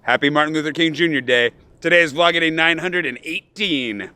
Happy Martin Luther King Jr. Day. Today is vlog day 918.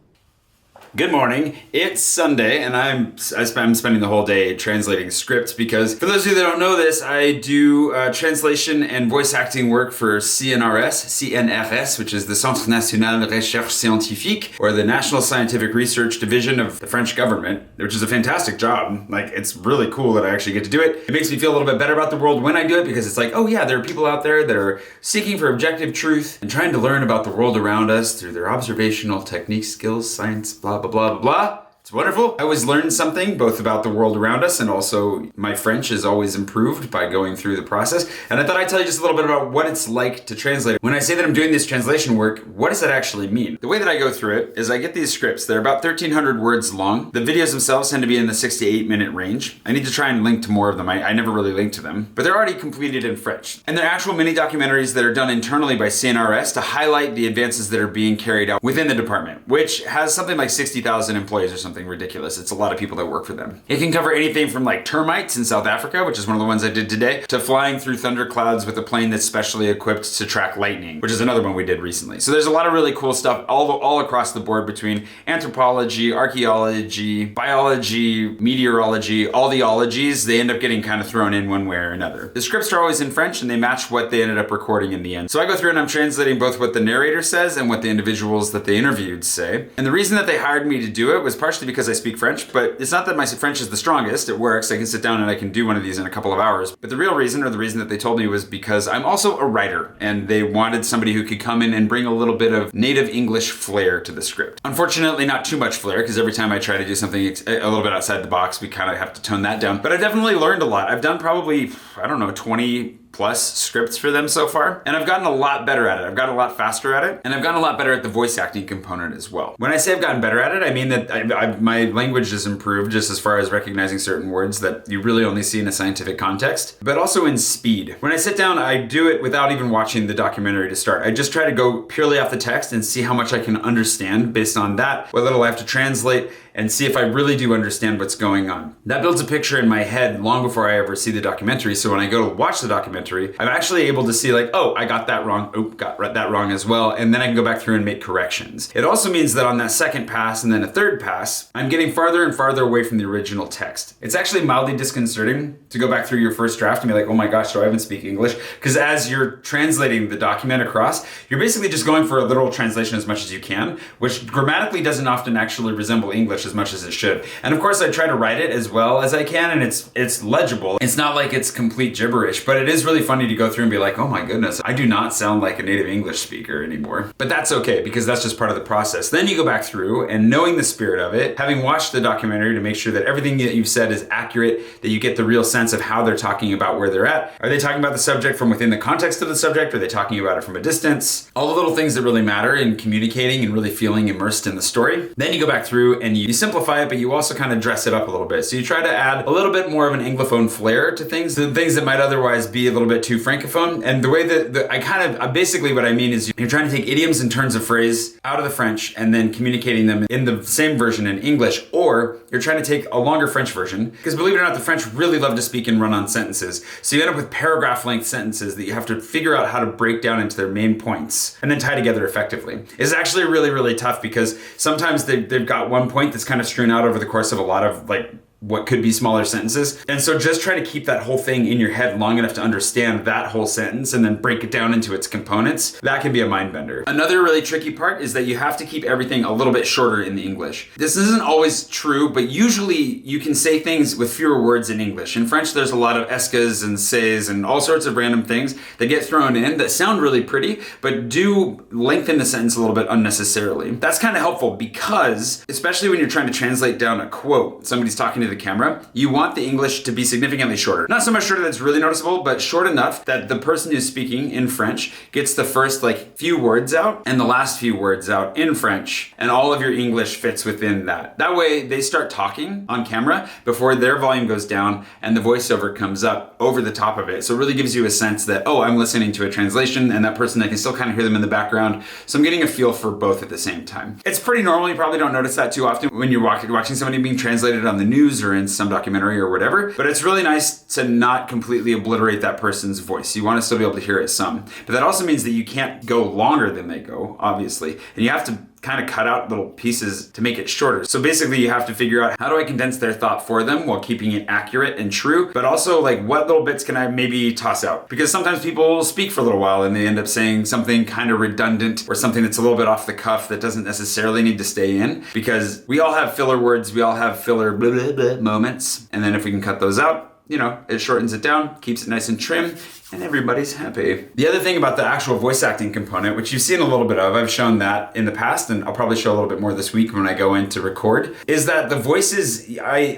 Good morning. It's Sunday, and I'm spending the whole day translating scripts because, for those of you that don't know this, I do translation and voice acting work for CNRS, which is the Centre National de Recherche Scientifique, or the National Scientific Research Division of the French government, which is a fantastic job. Like, it's really cool that I actually get to do it. It makes me feel a little bit better about the world when I do it because it's like, oh yeah, there are people out there that are seeking for objective truth and trying to learn about the world around us through their observational techniques, skills, science, blah, blah, blah, blah, blah. It's wonderful. I always learn something both about the world around us and also my French is always improved by going through the process. And I thought I'd tell you just a little bit about what it's like to translate. When I say that I'm doing this translation work, what does that actually mean? The way that I go through it is I get these scripts. They're about 1,300 words long. The videos themselves tend to be in the 6 to 8 minute range. I need to try and link to more of them. I never really link to them, but they're already completed in French. And they're actual mini documentaries that are done internally by CNRS to highlight the advances that are being carried out within the department, which has something like 60,000 employees or something ridiculous. It's a lot of people that work for them. It can cover anything from like termites in South Africa, which is one of the ones I did today, to flying through thunderclouds with a plane that's specially equipped to track lightning, which is another one we did recently. So there's a lot of really cool stuff all across the board between anthropology, archaeology, biology, meteorology, all the ologies. They end up getting kind of thrown in one way or another. The scripts are always in French and they match what they ended up recording in the end. So I go through and I'm translating both what the narrator says and what the individuals that they interviewed say. And the reason that they hired me to do it was partially because I speak French, but it's not that my French is the strongest. It works. I can sit down and I can do one of these in a couple of hours. But the real reason, or the reason that they told me, was because I'm also a writer and they wanted somebody who could come in and bring a little bit of native English flair to the script. Unfortunately, not too much flair, because every time I try to do something a little bit outside the box, we kind of have to tone that down. But I've definitely learned a lot. I've done probably, 20 plus scripts for them so far, and I've gotten a lot better at it. I've gotten a lot faster at it, and I've gotten a lot better at the voice acting component as well. When I say I've gotten better at it, I mean that my language has improved just as far as recognizing certain words that you really only see in a scientific context, but also in speed. When I sit down, I do it without even watching the documentary to start. I just try to go purely off the text and see how much I can understand based on that, what little I have to translate, and see if I really do understand what's going on. That builds a picture in my head long before I ever see the documentary, so when I go to watch the documentary, I'm actually able to see like, oh, I got that wrong, oh, got that wrong as well, and then I can go back through and make corrections. It also means that on that second pass and then a third pass, I'm getting farther and farther away from the original text. It's actually mildly disconcerting to go back through your first draft and be like, oh my gosh, do I even speak English? Because as you're translating the document across, you're basically just going for a literal translation as much as you can, which grammatically doesn't often actually resemble English as much as it should. And of course I try to write it as well as I can, and it's legible. It's not like it's complete gibberish, but it is really funny to go through and be like, oh my goodness, I do not sound like a native English speaker anymore. But that's okay, because that's just part of the process. Then you go back through and knowing the spirit of it, having watched the documentary to make sure that everything that you've said is accurate, that you get the real sense of how they're talking about where they're at. Are they talking about the subject from within the context of the subject? Are they talking about it from a distance? All the little things that really matter in communicating and really feeling immersed in the story. Then you go back through and you simplify it, but you also kind of dress it up a little bit. So you try to add a little bit more of an Anglophone flair to things, the things that might otherwise be a little bit too Francophone. And the way that I basically what I mean is you're trying to take idioms and turns of phrase out of the French and then communicating them in the same version in English, or you're trying to take a longer French version, because believe it or not, the French really love to speak in run-on sentences. So you end up with paragraph-length sentences that you have to figure out how to break down into their main points and then tie together effectively. It's actually really, really tough because sometimes they've got one point that's kind of strewn out over the course of a lot of like what could be smaller sentences. And so just try to keep that whole thing in your head long enough to understand that whole sentence and then break it down into its components. That can be a mind bender. Another really tricky part is that you have to keep everything a little bit shorter in the English. This isn't always true, but usually you can say things with fewer words in English. In French, there's a lot of escas and says and all sorts of random things that get thrown in that sound really pretty, but do lengthen the sentence a little bit unnecessarily. That's kind of helpful because, especially when you're trying to translate down a quote, somebody's talking to the camera, you want the English to be significantly shorter. Not so much shorter that it's really noticeable, but short enough that the person who's speaking in French gets the first few words out and the last few words out in French, and all of your English fits within that. That way they start talking on camera before their volume goes down and the voiceover comes up over the top of it. So it really gives you a sense that, oh, I'm listening to a translation, and that person, I can still kind of hear them in the background. So I'm getting a feel for both at the same time. It's pretty normal. You probably don't notice that too often when you're watching somebody being translated on the news news or in some documentary or whatever. But it's really nice to not completely obliterate that person's voice. You want to still be able to hear it some. But that also means that you can't go longer than they go, obviously. And you have to kind of cut out little pieces to make it shorter. So basically you have to figure out, how do I condense their thought for them while keeping it accurate and true, but also like what little bits can I maybe toss out? Because sometimes people speak for a little while and they end up saying something kind of redundant or something that's a little bit off the cuff that doesn't necessarily need to stay in, because we all have filler words, we all have filler blah, blah, blah moments. And then if we can cut those out, you know, it shortens it down, keeps it nice and trim, and everybody's happy. The other thing about the actual voice acting component, which you've seen a little bit of, I've shown that in the past, and I'll probably show a little bit more this week when I go in to record, is that the voices, I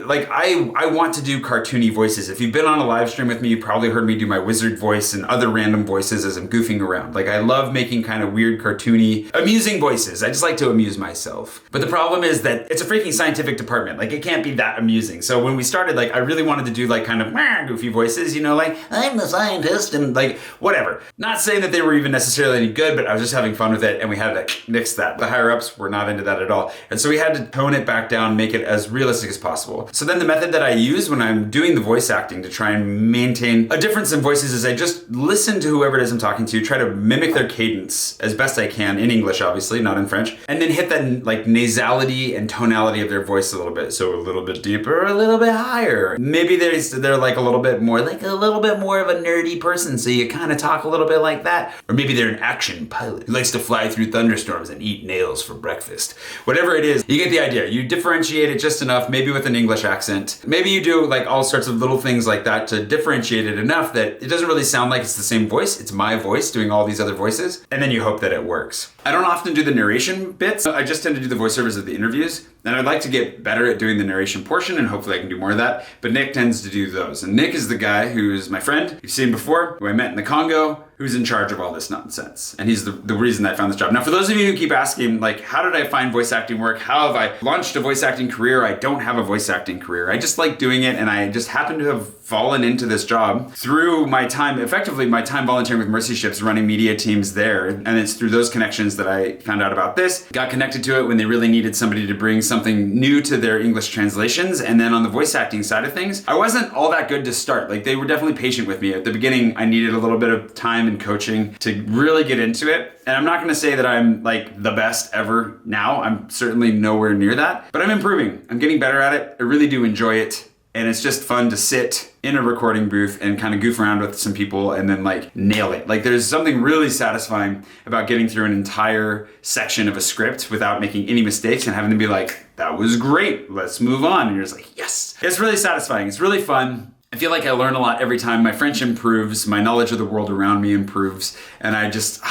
want to do cartoony voices. If you've been on a live stream with me, you've probably heard me do my wizard voice and other random voices as I'm goofing around. Like, I love making kind of weird, cartoony, amusing voices. I just like to amuse myself. But the problem is that it's a freaking scientific department. Like, it can't be that amusing. So when we started, like, I really wanted to do like kind of goofy voices, you know, like, I'm the scientist, and like, whatever. Not saying that they were even necessarily any good, but I was just having fun with it, and we had to nix that. The higher ups were not into that at all. And so we had to tone it back down, make it as realistic as possible. So then the method that I use when I'm doing the voice acting to try and maintain a difference in voices is I just listen to whoever it is I'm talking to, try to mimic their cadence as best I can, in English obviously, not in French, and then hit that like nasality and tonality of their voice a little bit. So a little bit deeper, a little bit higher. Maybe they're like a little bit more, like a little bit more of a nerdy person, so you kind of talk a little bit like that. Or maybe they're an action pilot who likes to fly through thunderstorms and eat nails for breakfast. Whatever it is, you get the idea. You differentiate it just enough, maybe with an English accent. Maybe you do like all sorts of little things like that to differentiate it enough that it doesn't really sound like it's the same voice. It's my voice doing all these other voices. And then you hope that it works. I don't often do the narration bits. I just tend to do the voiceovers of the interviews. And I'd like to get better at doing the narration portion, and hopefully I can do more of that. But Nick tends to do those. And Nick is the guy who's my friend, you've seen before, who I met in the Congo, who's in charge of all this nonsense. And he's the reason I found this job. Now, for those of you who keep asking, like, how did I find voice acting work? How have I launched a voice acting career? I don't have a voice acting career. I just like doing it, and I just happen to have fallen into this job through my time, effectively my time volunteering with Mercy Ships, running media teams there. And it's through those connections that I found out about this, got connected to it when they really needed somebody to bring something new to their English translations. And then on the voice acting side of things, I wasn't all that good to start. Like, they were definitely patient with me. At the beginning, I needed a little bit of time and coaching to really get into it. And I'm not gonna say that I'm like the best ever now. I'm certainly nowhere near that, but I'm improving. I'm getting better at it. I really do enjoy it. And it's just fun to sit in a recording booth and kind of goof around with some people and then like nail it. Like, there's something really satisfying about getting through an entire section of a script without making any mistakes and having to be like, that was great, let's move on. And you're just like, yes. It's really satisfying. It's really fun. I feel like I learn a lot every time. My French improves, my knowledge of the world around me improves, and I just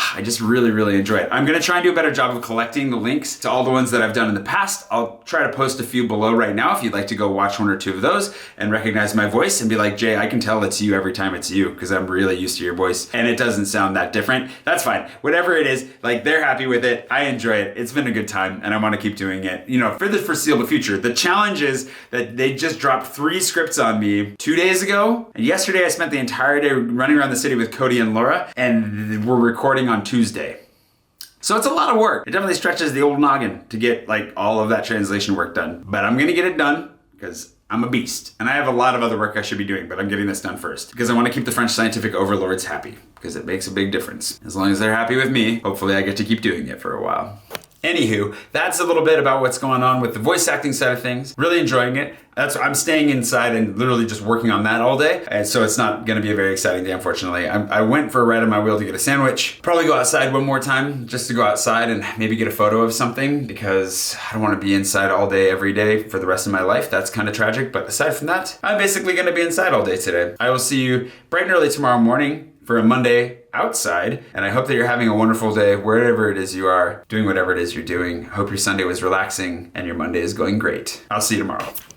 really, really enjoy it. I'm gonna try and do a better job of collecting the links to all the ones that I've done in the past. I'll try to post a few below right now if you'd like to go watch one or two of those and recognize my voice and be like, Jay, I can tell it's you every time it's you, because I'm really used to your voice and it doesn't sound that different. That's fine. Whatever it is, like, they're happy with it. I enjoy it. It's been a good time and I wanna keep doing it, you know, for the foreseeable future. The challenge is that they just dropped 3 scripts on me 2 days ago, and yesterday I spent the entire day running around the city with Cody and Laura, and we're recording on Tuesday. So it's a lot of work. It definitely stretches the old noggin to get like all of that translation work done. But I'm gonna get it done because I'm a beast. And I have a lot of other work I should be doing, but I'm getting this done first because I want to keep the French scientific overlords happy, because it makes a big difference. As long as they're happy with me, hopefully I get to keep doing it for a while. Anywho, that's a little bit about what's going on with the voice acting side of things. Really enjoying it. I'm staying inside and literally just working on that all day. And so it's not gonna be a very exciting day, unfortunately. I went for a ride on my wheel to get a sandwich. Probably go outside one more time just to go outside and maybe get a photo of something, because I don't wanna be inside all day every day for the rest of my life. That's kind of tragic. But aside from that, I'm basically gonna be inside all day today. I will see you bright and early tomorrow morning for a Monday outside, and I hope that you're having a wonderful day wherever it is you are, doing whatever it is you're doing. Hope your Sunday was relaxing and your Monday is going great. I'll see you tomorrow.